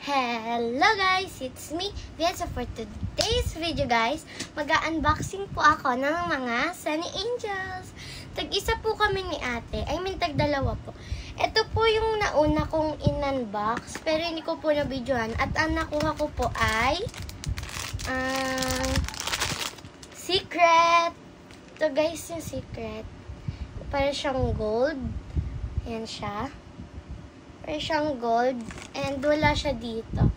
Hello guys! It's me, Vietza. For today's video guys, mag-unboxing po ako ng mga Sunny Angels. Tag-isa po kami ni ate. Tag-dalawa po. Ito po yung nauna kong in-unbox, pero hindi ko po na-videoan. At ang nakuha ko po ay Secret. Ito guys yung Secret. Para siyang gold. Ayan siya. Para siyang gold. And wala siya dito.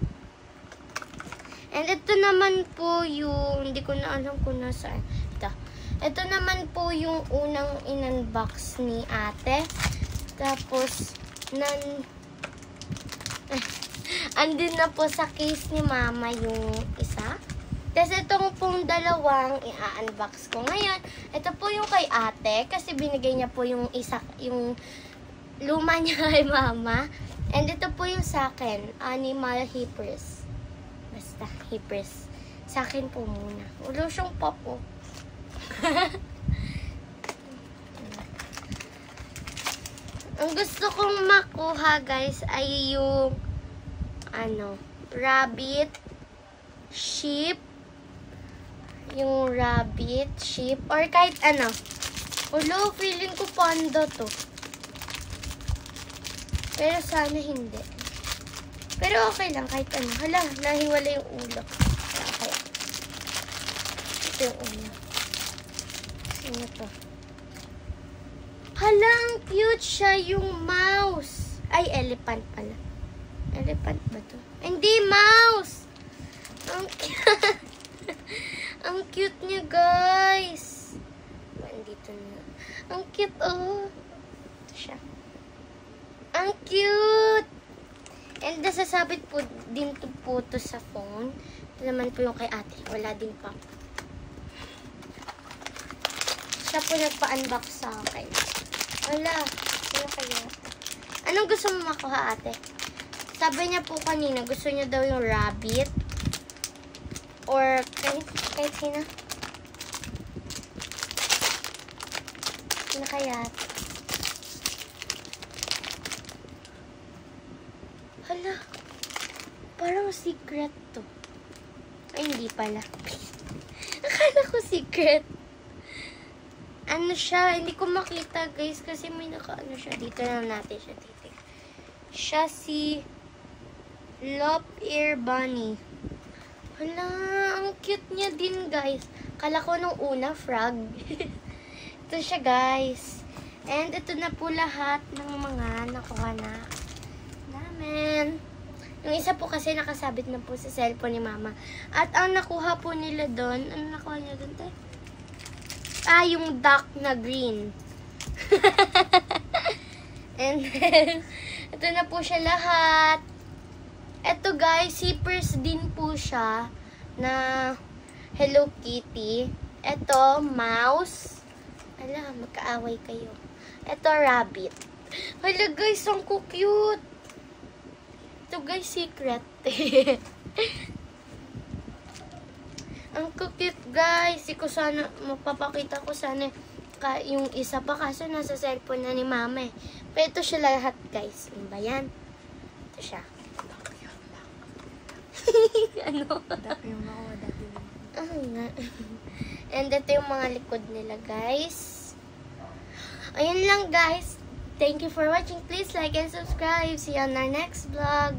And ito naman po yung, hindi ko na alam kung nasaan. Ito naman po yung unang in-unbox ni ate. Tapos, andun na po sa case ni mama yung isa. Tapos itong pong dalawang i-unbox ko ngayon. Ito po yung kay ate. Kasi binigay niya po yung isa, yung luma niya kay mama. And ito po yung sa akin, Animal Hippers. Basta, Hippers. Sa akin po muna. Ulo siyang papo. Ang gusto kong makuha, guys, ay yung, rabbit, sheep, yung rabbit, sheep, or kahit ano. Ulo, feeling ko panda to. Pero sana hindi. Pero okay lang, kahit ano. Hala, nahiwala yung ulo. Okay. Ito yung ulo. Sino to? Hala, ang cute siya yung mouse. Ay, elephant pala. Elephant ba to? Hindi, mouse! Ang cute. Ang cute niya, guys. Andito na. Ang cute, oh. Ito siya. Ang cute! And nasasabit po din po to sa phone. Ito naman po yung kay ate. Wala din pa. Siya po nagpa-unbox sa akin. Wala. Ano kaya? Anong gusto mo makuha, ate? Sabi niya po kanina, gusto niya daw yung rabbit. Or kahit sino. Ano kaya? Hala, parang secret to. Ay, hindi pala. Akala ko secret. Ano siya, hindi ko makita guys kasi may naka-ano siya. Dito na natin siya titig. Siya si Lop Ear Bunny. Hala, ang cute niya din guys. Kala ko nung una, frog. Ito siya guys. And ito na po lahat ng mga nakuha na. Yung isa po kasi nakasabit na po sa cellphone ni mama. At ang nakuha po nila doon, ano nakuha niya doon tayo? Yung duck na green. And then, ito na po siya lahat. Ito guys, zippers din po siya na Hello Kitty. Ito, mouse. Ala, magkaaway kayo. Ito, rabbit. Hala guys, ang cute. Ito guys, secret. Ang cute guys. Hindi ko sana, mapapakita ko sana yung isa pa kasi nasa cellphone na ni mama eh. Pero ito siya lahat guys. Ano ba yan? Ito siya. Ano? Dati yung makuha, dati yung nga. And ito yung mga likod nila guys. Ayun lang guys. Thank you for watching. Please like and subscribe. See you on our next vlog.